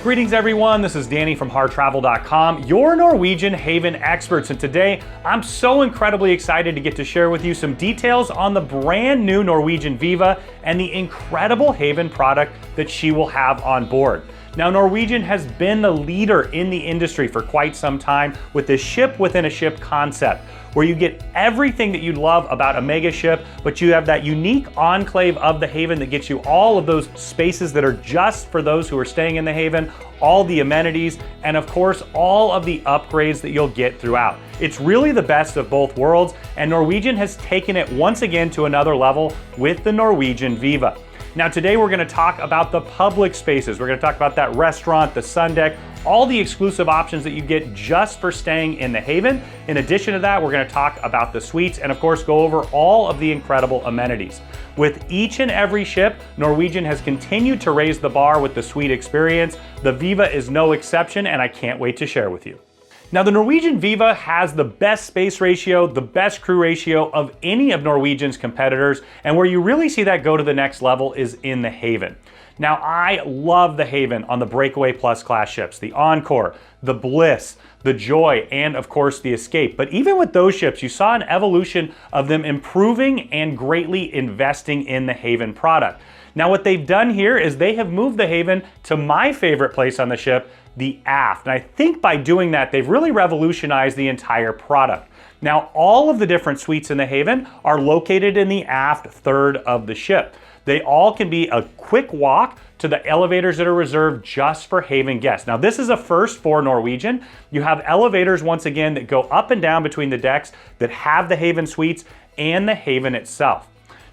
Greetings everyone, this is Danny from HarrTravel.com, your Norwegian Haven experts, and today I'm so incredibly excited to get to share with you some details on the brand new Norwegian Viva and the incredible Haven product that she will have on board. Now, Norwegian has been the leader in the industry for quite some time with this ship within a ship concept, where you get everything that you love about a mega ship, but you have that unique enclave of the Haven that gets you all of those spaces that are just for those who are staying in the Haven, all the amenities, and of course, all of the upgrades that you'll get throughout. It's really the best of both worlds, and Norwegian has taken it once again to another level with the Norwegian Viva. Now today we're going to talk about the public spaces. We're going to talk about that restaurant, the sun deck, all the exclusive options that you get just for staying in the Haven. In addition to that, we're going to talk about the suites and of course go over all of the incredible amenities. With each and every ship, Norwegian has continued to raise the bar with the suite experience. The Viva is no exception, and I can't wait to share with you. Now, the Norwegian Viva has the best space ratio, the best crew ratio of any of Norwegian's competitors, and where you really see that go to the next level is in the Haven. Now, I love the Haven on the Breakaway Plus class ships, the Encore, the Bliss, the Joy, and of course the Escape. But even with those ships, you saw an evolution of them improving and greatly investing in the Haven product. Now, what they've done here is they have moved the Haven to my favorite place on the ship, the aft. And I think by doing that, they've really revolutionized the entire product. Now, all of the different suites in the Haven are located in the aft third of the ship. They all can be a quick walk to the elevators that are reserved just for Haven guests. Now, this is a first for Norwegian. You have elevators, once again, that go up and down between the decks that have the Haven suites and the Haven itself.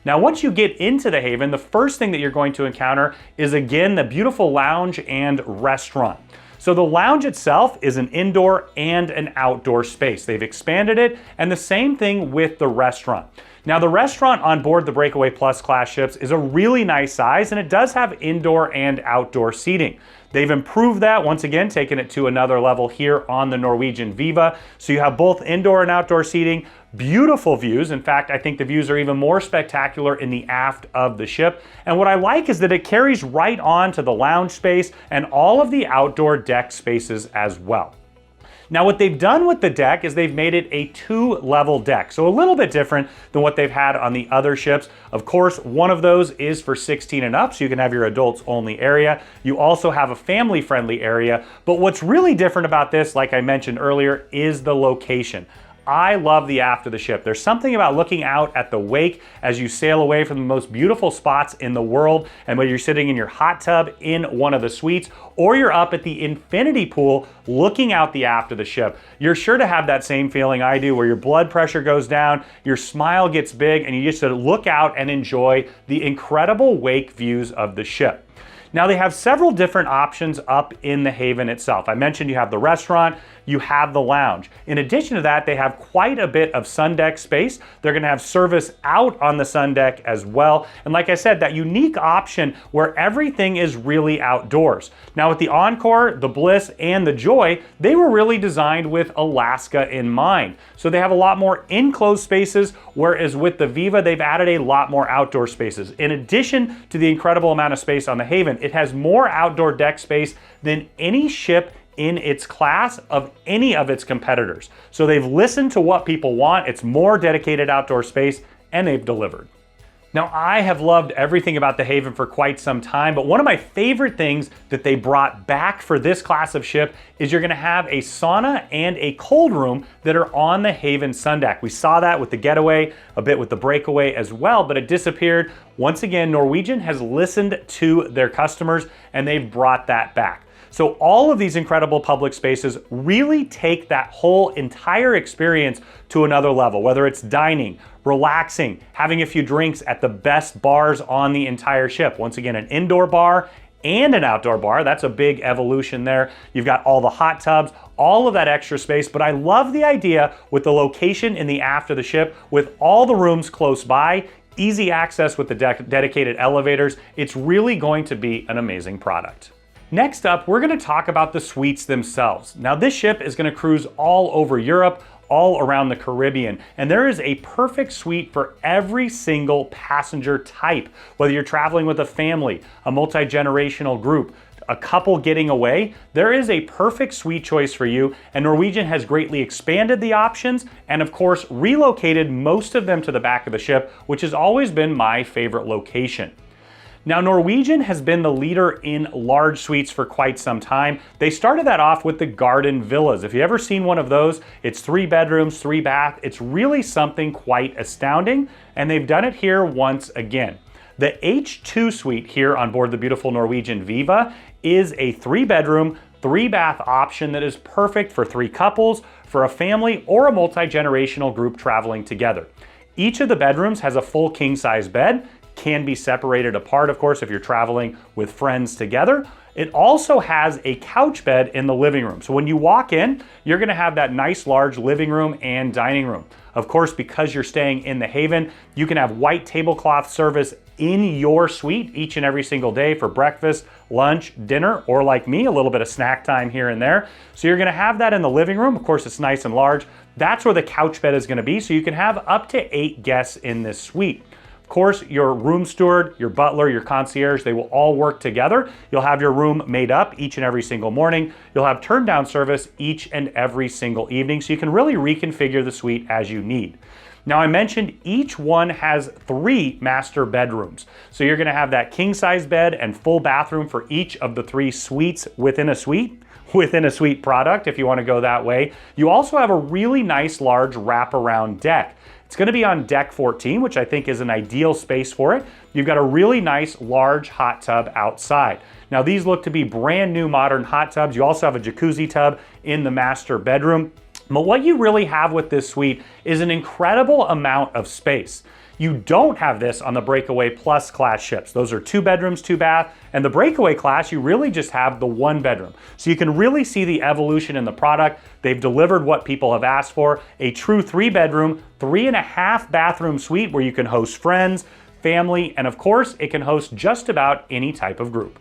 Now, once you get into the Haven, the first thing that you're going to encounter is, again, the beautiful lounge and restaurant. So the lounge itself is an indoor and an outdoor space. They've expanded it, and the same thing with the restaurant. Now, the restaurant on board the Breakaway Plus class ships is a really nice size, and it does have indoor and outdoor seating. They've improved that, once again, taking it to another level here on the Norwegian Viva. So you have both indoor and outdoor seating, beautiful views. In fact, I think the views are even more spectacular in the aft of the ship. And what I like is that it carries right on to the lounge space and all of the outdoor deck spaces as well. Now, what they've done with the deck is they've made it a two-level deck, so a little bit different than what they've had on the other ships. Of course, one of those is for 16 and up, so you can have your adults only area. You also have a family-friendly area, but what's really different about this, like I mentioned earlier, is the location. I love the aft of the ship. There's something about looking out at the wake as you sail away from the most beautiful spots in the world, and whether you're sitting in your hot tub in one of the suites or you're up at the infinity pool looking out the aft of the ship, you're sure to have that same feeling I do, where your blood pressure goes down, your smile gets big, and you just sort of look out and enjoy the incredible wake views of the ship. Now, they have several different options up in the Haven itself. I mentioned you have the restaurant, you have the lounge. In addition to that, they have quite a bit of sun deck space. They're gonna have service out on the sun deck as well. And like I said, that unique option where everything is really outdoors. Now, with the Encore, the Bliss, and the Joy, they were really designed with Alaska in mind. So they have a lot more enclosed spaces, whereas with the Viva, they've added a lot more outdoor spaces. In addition to the incredible amount of space on the Haven, it has more outdoor deck space than any ship in its class of any of its competitors. So they've listened to what people want. It's more dedicated outdoor space, and they've delivered. Now, I have loved everything about the Haven for quite some time, but one of my favorite things that they brought back for this class of ship is you're gonna have a sauna and a cold room that are on the Haven sun deck. We saw that with the Getaway, a bit with the Breakaway as well, but it disappeared. Once again, Norwegian has listened to their customers, and they've brought that back. So all of these incredible public spaces really take that whole entire experience to another level, whether it's dining, relaxing, having a few drinks at the best bars on the entire ship. Once again, an indoor bar and an outdoor bar. That's a big evolution there. You've got all the hot tubs, all of that extra space, but I love the idea with the location in the aft of the ship with all the rooms close by, easy access with the dedicated elevators. It's really going to be an amazing product. Next up, we're going to talk about the suites themselves. Now, this ship is going to cruise all over Europe, all around the Caribbean. And there is a perfect suite for every single passenger type, whether you're traveling with a family, a multi-generational group, a couple getting away. There is a perfect suite choice for you, and Norwegian has greatly expanded the options and of course relocated most of them to the back of the ship, which has always been my favorite location. Now, Norwegian has been the leader in large suites for quite some time. They started that off with the garden villas. If you've ever seen one of those, it's 3 bedrooms, 3 bath. It's really something quite astounding, and they've done it here once again. The H2 suite here on board the beautiful Norwegian Viva is a 3 bedroom, 3 bath option that is perfect for 3 couples, for a family, or a multi-generational group traveling together. Each of the bedrooms has a full king-size bed, can be separated apart, of course, if you're traveling with friends together. It also has a couch bed in the living room. So when you walk in, you're gonna have that nice large living room and dining room. Of course, because you're staying in the Haven, you can have white tablecloth service in your suite each and every single day for breakfast, lunch, dinner, or like me, a little bit of snack time here and there. So you're gonna have that in the living room. Of course, it's nice and large. That's where the couch bed is gonna be, so you can have up to 8 guests in this suite. Of course, your room steward, your butler, your concierge, they will all work together. You'll have your room made up each and every single morning. You'll have turn down service each and every single evening, so you can really reconfigure the suite as you need. Now, I mentioned each one has 3 master bedrooms. So you're gonna have that king size bed and full bathroom for each of the 3 suites within a suite product, if you wanna go that way. You also have a really nice large wraparound deck. It's gonna be on deck 14, which I think is an ideal space for it. You've got a really nice large hot tub outside. Now, these look to be brand new modern hot tubs. You also have a jacuzzi tub in the master bedroom. But what you really have with this suite is an incredible amount of space. You don't have this on the Breakaway Plus class ships. Those are 2 bedrooms, 2 bath, and the Breakaway class, you really just have the 1 bedroom. So you can really see the evolution in the product. They've delivered what people have asked for, a true 3 bedroom, 3.5 bathroom suite where you can host friends, family, and of course, it can host just about any type of group.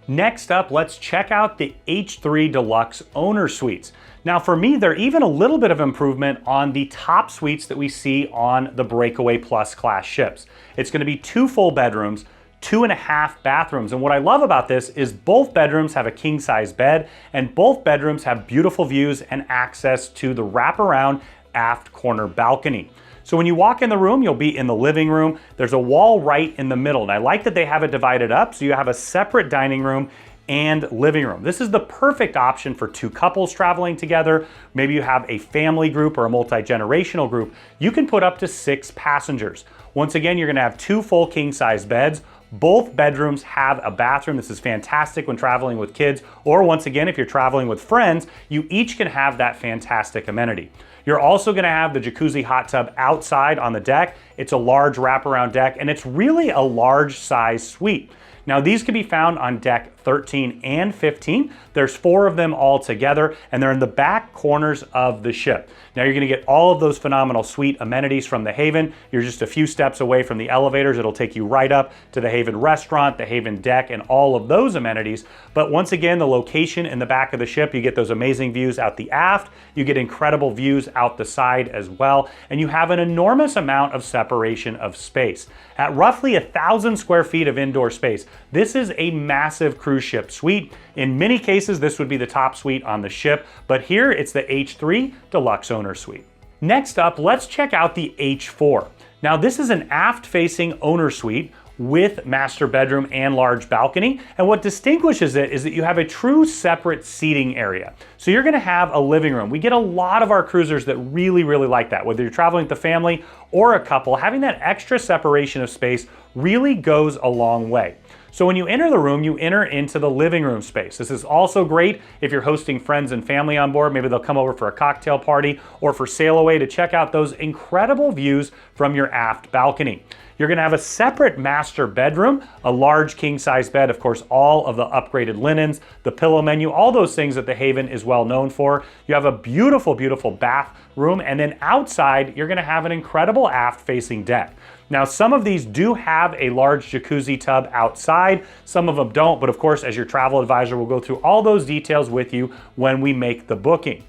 Next up, let's check out the H3 Deluxe Owner Suites. Now for me, they're even a little bit of improvement on the top suites that we see on the Breakaway Plus class ships. It's gonna be 2 full bedrooms, 2.5 bathrooms. And what I love about this is both bedrooms have a king size bed and both bedrooms have beautiful views and access to the wraparound aft corner balcony. So when you walk in the room, you'll be in the living room. There's a wall right in the middle. And I like that they have it divided up so you have a separate dining room and living room. This is the perfect option for 2 couples traveling together. Maybe you have a family group or a multi-generational group. You can put up to 6 passengers. Once again, you're gonna have 2 full king size beds. Both bedrooms have a bathroom. This is fantastic when traveling with kids, or once again, if you're traveling with friends, you each can have that fantastic amenity. You're also gonna have the jacuzzi hot tub outside on the deck. It's a large wraparound deck, and it's really a large size suite. Now, these can be found on deck 13 and 15. There's 4 of them all together, and they're in the back corners of the ship. Now, you're gonna get all of those phenomenal suite amenities from the Haven. You're just a few steps away from the elevators. It'll take you right up to the Haven restaurant, the Haven deck, and all of those amenities. But once again, the location in the back of the ship, you get those amazing views out the aft. You get incredible views out the side as well, and you have an enormous amount of separation of space. At roughly 1,000 square feet of indoor space, this is a massive cruise ship suite. In many cases, this would be the top suite on the ship, but here it's the H3 Deluxe Owner Suite. Next up, let's check out the H4. Now, this is an aft-facing owner suite with master bedroom and large balcony. And what distinguishes it is that you have a true separate seating area. So you're gonna have a living room. We get a lot of our cruisers that really like that. Whether you're traveling with the family or a couple, having that extra separation of space really goes a long way. So when you enter the room, you enter into the living room space. This is also great if you're hosting friends and family on board. Maybe they'll come over for a cocktail party or for sail away to check out those incredible views from your aft balcony. You're gonna have a separate master bedroom, a large king size bed, of course, all of the upgraded linens, the pillow menu, all those things that the Haven is well known for. You have a beautiful bathroom, and then outside, you're gonna have an incredible aft facing deck. Now, some of these do have a large jacuzzi tub outside, some of them don't, but of course, as your travel advisor, we'll go through all those details with you when we make the booking.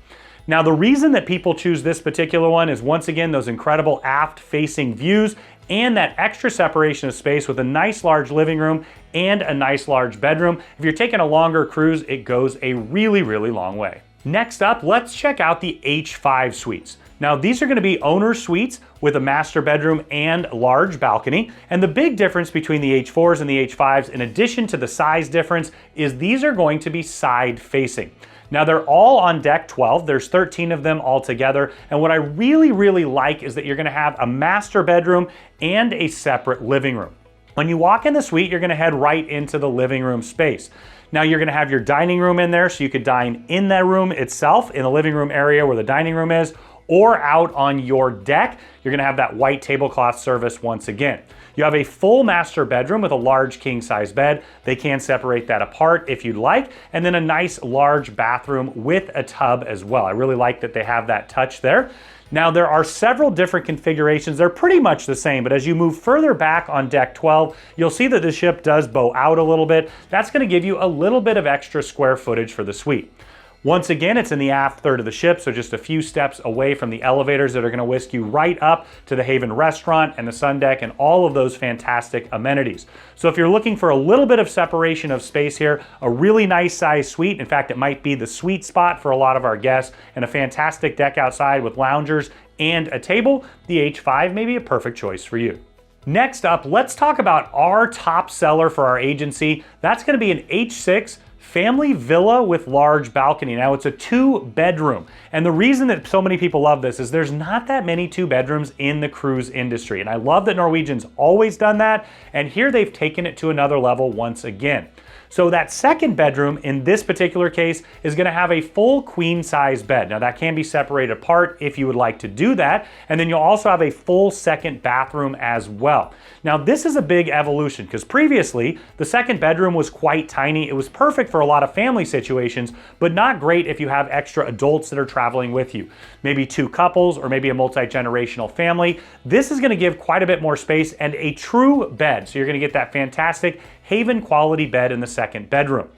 Now, the reason that people choose this particular one is, once again, those incredible aft-facing views and that extra separation of space with a nice large living room and a nice large bedroom. If you're taking a longer cruise, it goes a really, really long way. Next up, let's check out the H5 suites. Now, these are going to be owner suites with a master bedroom and large balcony. And the big difference between the H4s and the H5s, in addition to the size difference, is these are going to be side facing. Now, they're all on deck 12. There's 13 of them all together. And what I really, really like is that you're going to have a master bedroom and a separate living room. When you walk in the suite, you're going to head right into the living room space. Now, you're going to have your dining room in there, so you could dine in that room itself, in the living room area where the dining room is, or out on your deck. You're going to have that white tablecloth service once again. You have a full master bedroom with a large king size bed. They can separate that apart if you'd like. And then a nice large bathroom with a tub as well. I really like that they have that touch there. Now, there are several different configurations. They're pretty much the same, but as you move further back on deck 12, you'll see that the ship does bow out a little bit. That's going to give you a little bit of extra square footage for the suite. Once again, it's in the aft third of the ship, so just a few steps away from the elevators that are going to whisk you right up to the Haven restaurant and the sun deck and all of those fantastic amenities. So if you're looking for a little bit of separation of space here, a really nice size suite, in fact, it might be the sweet spot for a lot of our guests, and a fantastic deck outside with loungers and a table, the H5 may be a perfect choice for you. Next up, let's talk about our top seller for our agency. That's going to be an H6 family villa with large balcony. Now, it's a 2-bedroom. And the reason that so many people love this is there's not that many 2-bedrooms in the cruise industry. And I love that Norwegian's always done that. And here they've taken it to another level once again. So that second bedroom in this particular case is going to have a full queen size bed. Now, that can be separated apart if you would like to do that. And then you'll also have a full second bathroom as well. Now, this is a big evolution because previously the second bedroom was quite tiny. It was perfect for a lot of family situations, but not great if you have extra adults that are traveling with you. Maybe 2 couples or maybe a multi-generational family. This is going to give quite a bit more space and a true bed. So you're going to get that fantastic Haven quality bed in the second bedroom.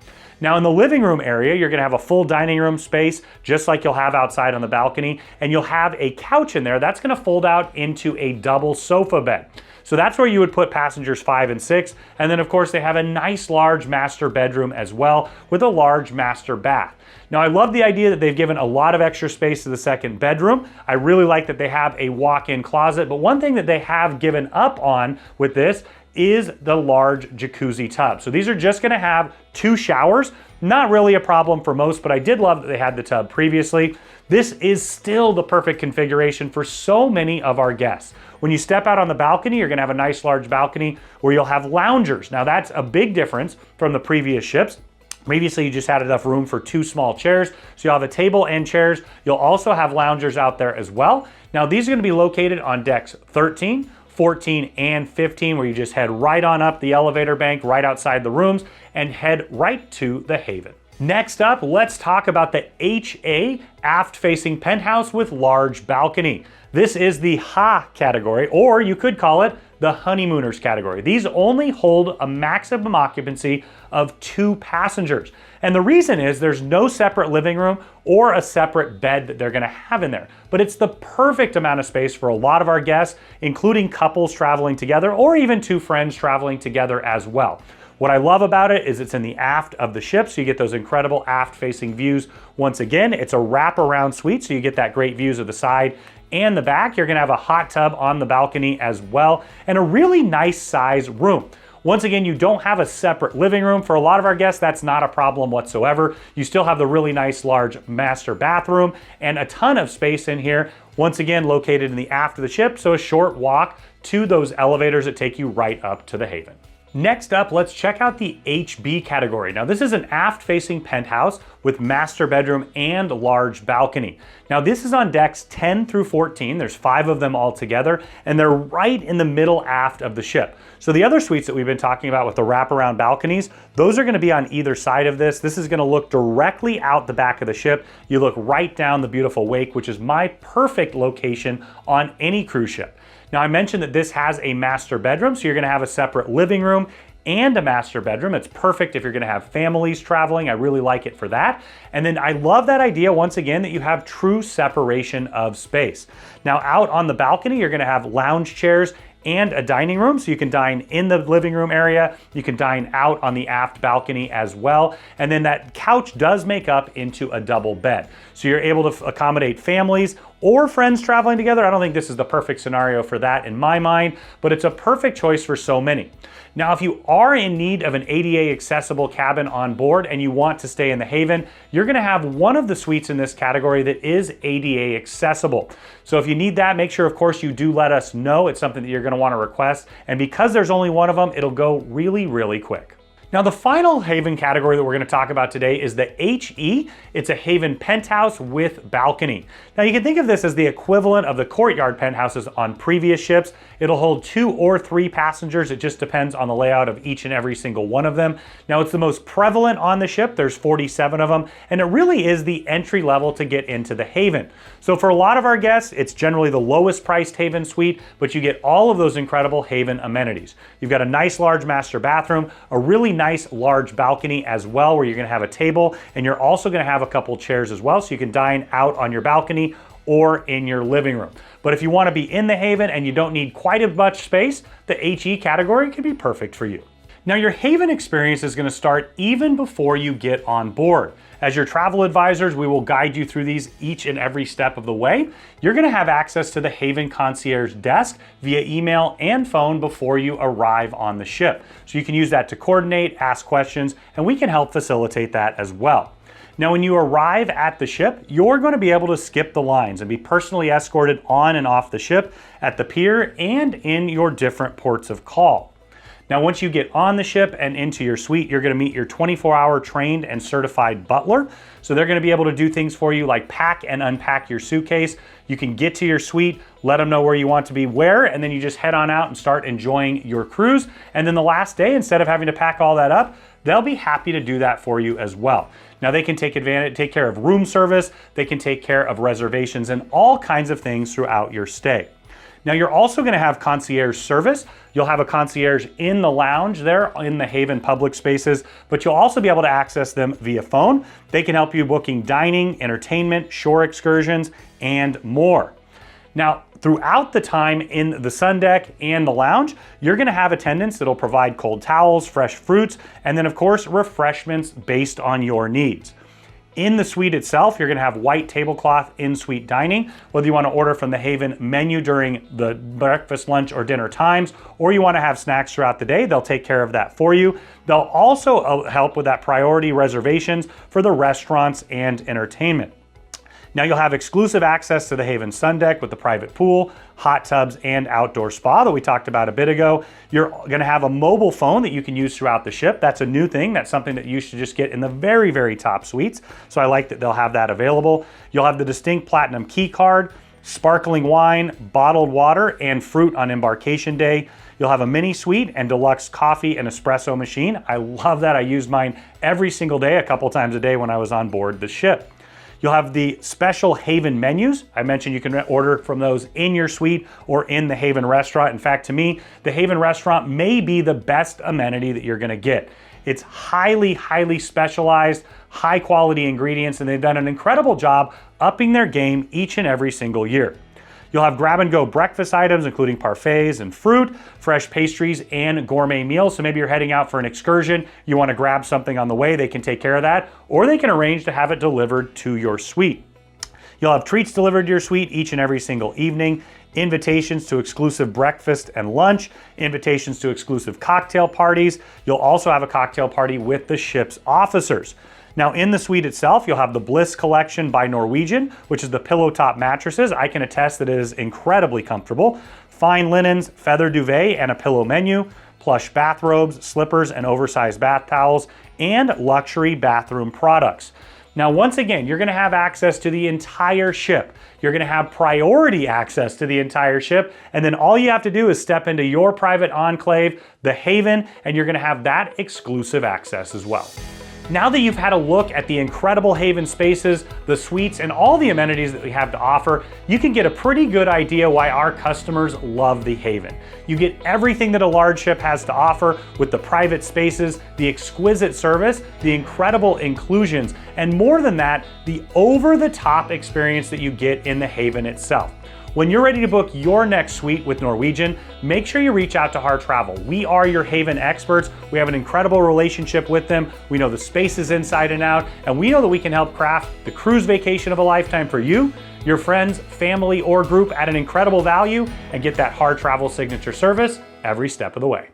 Now, in the living room area, you're going to have a full dining room space, just like you'll have outside on the balcony, and you'll have a couch in there that's going to fold out into a double sofa bed. So that's where you would put passengers 5 and 6. And then, of course, they have a nice large master bedroom as well with a large master bath. Now, I love the idea that they've given a lot of extra space to the second bedroom. I really like that they have a walk-in closet, but one thing that they have given up on with this is the large jacuzzi tub. So these are just going to have 2 showers. Not really a problem for most, but I did love that they had the tub previously. This is still the perfect configuration for so many of our guests. When you step out on the balcony, you're going to have a nice large balcony where you'll have loungers. Now, that's a big difference from the previous ships. Previously, you just had enough room for 2 small chairs. So you'll have a table and chairs. You'll also have loungers out there as well. Now, these are going to be located on decks 13, 14, and 15, where you just head right on up the elevator bank right outside the rooms and head right to the Haven. Next up, let's talk about the HA aft-facing penthouse with large balcony. This is the HA category, or you could call it the honeymooners category. These only hold a maximum occupancy of 2 passengers. And the reason is there's no separate living room or a separate bed that they're gonna have in there. But it's the perfect amount of space for a lot of our guests, including couples traveling together or even 2 friends traveling together as well. What I love about it is it's in the aft of the ship, so you get those incredible aft-facing views. Once again, it's a wraparound suite, so you get that great views of the side and the back. You're gonna have a hot tub on the balcony as well, and a really nice size room. Once again, you don't have a separate living room. For a lot of our guests, that's not a problem whatsoever. You still have the really nice large master bathroom and a ton of space in here. Once again, located in the aft of the ship, so a short walk to those elevators that take you right up to the Haven. Next up, let's check out the HB category. Now, this is an aft-facing penthouse with master bedroom and large balcony. Now, this is on decks 10 through 14. There's 5 of them all together, and they're right in the middle aft of the ship. So the other suites that we've been talking about with the wraparound balconies, those are gonna be on either side of this. This is gonna look directly out the back of the ship. You look right down the beautiful wake, which is my perfect location on any cruise ship. Now, I mentioned that this has a master bedroom, so you're gonna have a separate living room and a master bedroom. It's perfect if you're gonna have families traveling. I really like it for that. And then I love that idea, once again, that you have true separation of space. Now out on the balcony, you're gonna have lounge chairs and a dining room, so you can dine in the living room area, you can dine out on the aft balcony as well, and then that couch does make up into a double bed. So you're able to accommodate families or friends traveling together. I don't think this is the perfect scenario for that in my mind, but it's a perfect choice for so many. Now, if you are in need of an ADA accessible cabin on board and you want to stay in the Haven, you're gonna have one of the suites in this category that is ADA accessible. So if you need that, make sure, of course, you do let us know. It's something that you're gonna wanna request. And because there's only one of them, it'll go really, really quick. Now, the final Haven category that we're going to talk about today is the HE. It's a Haven penthouse with balcony. Now, you can think of this as the equivalent of the courtyard penthouses on previous ships. It'll hold 2 or 3 passengers. It just depends on the layout of each and every single one of them. Now, it's the most prevalent on the ship. There's 47 of them, and it really is the entry level to get into the Haven. So for a lot of our guests, it's generally the lowest priced Haven suite, but you get all of those incredible Haven amenities. You've got a nice large master bathroom, a really nice large balcony as well, where you're gonna have a table, and you're also gonna have a couple chairs as well, so you can dine out on your balcony or in your living room. But if you wanna be in the Haven and you don't need quite as much space, the HE category can be perfect for you. Now, your Haven experience is gonna start even before you get on board. As your travel advisors, we will guide you through these each and every step of the way. You're gonna have access to the Haven concierge desk via email and phone before you arrive on the ship. So you can use that to coordinate, ask questions, and we can help facilitate that as well. Now, when you arrive at the ship, you're going to be able to skip the lines and be personally escorted on and off the ship at the pier and in your different ports of call. Now, once you get on the ship and into your suite, you're going to meet your 24-hour trained and certified butler. So they're going to be able to do things for you like pack and unpack your suitcase. You can get to your suite, let them know where you want to be where, and then you just head on out and start enjoying your cruise. And then the last day, instead of having to pack all that up, they'll be happy to do that for you as well. Now, they can take care of room service, they can take care of reservations and all kinds of things throughout your stay. Now, you're also going to have concierge service. You'll have a concierge in the lounge there in the Haven public spaces, but you'll also be able to access them via phone. They can help you booking dining, entertainment, shore excursions, and more. Now, throughout the time in the sun deck and the lounge, you're gonna have attendants that'll provide cold towels, fresh fruits, and then of course, refreshments based on your needs. In the suite itself, you're gonna have white tablecloth in-suite dining, whether you wanna order from the Haven menu during the breakfast, lunch, or dinner times, or you wanna have snacks throughout the day, they'll take care of that for you. They'll also help with that priority reservations for the restaurants and entertainment. Now, you'll have exclusive access to the Haven Sun Deck with the private pool, hot tubs, and outdoor spa that we talked about a bit ago. You're gonna have a mobile phone that you can use throughout the ship. That's a new thing. That's something that you should just get in the very, very top suites. So I like that they'll have that available. You'll have the distinct platinum key card, sparkling wine, bottled water, and fruit on embarkation day. You'll have a mini suite and deluxe coffee and espresso machine. I love that. I use mine every single day, a couple times a day when I was on board the ship. You'll have the special Haven menus. I mentioned you can order from those in your suite or in the Haven restaurant. In fact, to me, the Haven restaurant may be the best amenity that you're gonna get. It's highly, highly specialized, high quality ingredients, and they've done an incredible job upping their game each and every single year. You'll have grab-and-go breakfast items, including parfaits and fruit, fresh pastries, and gourmet meals. So maybe you're heading out for an excursion, you want to grab something on the way, they can take care of that, or they can arrange to have it delivered to your suite. You'll have treats delivered to your suite each and every single evening, invitations to exclusive breakfast and lunch, invitations to exclusive cocktail parties. You'll also have a cocktail party with the ship's officers. Now, in the suite itself, you'll have the Bliss Collection by Norwegian, which is the pillow top mattresses. I can attest that it is incredibly comfortable. Fine linens, feather duvet, and a pillow menu, plush bathrobes, slippers, and oversized bath towels, and luxury bathroom products. Now, once again, you're gonna have access to the entire ship. You're gonna have priority access to the entire ship, and then all you have to do is step into your private enclave, the Haven, and you're gonna have that exclusive access as well. Now that you've had a look at the incredible Haven spaces, the suites, and all the amenities that we have to offer, you can get a pretty good idea why our customers love the Haven. You get everything that a large ship has to offer with the private spaces, the exquisite service, the incredible inclusions, and more than that, the over-the-top experience that you get in the Haven itself. When you're ready to book your next suite with Norwegian, make sure you reach out to Harr Travel. We are your Haven experts. We have an incredible relationship with them. We know the spaces inside and out, and we know that we can help craft the cruise vacation of a lifetime for you, your friends, family, or group at an incredible value, and get that Harr Travel signature service every step of the way.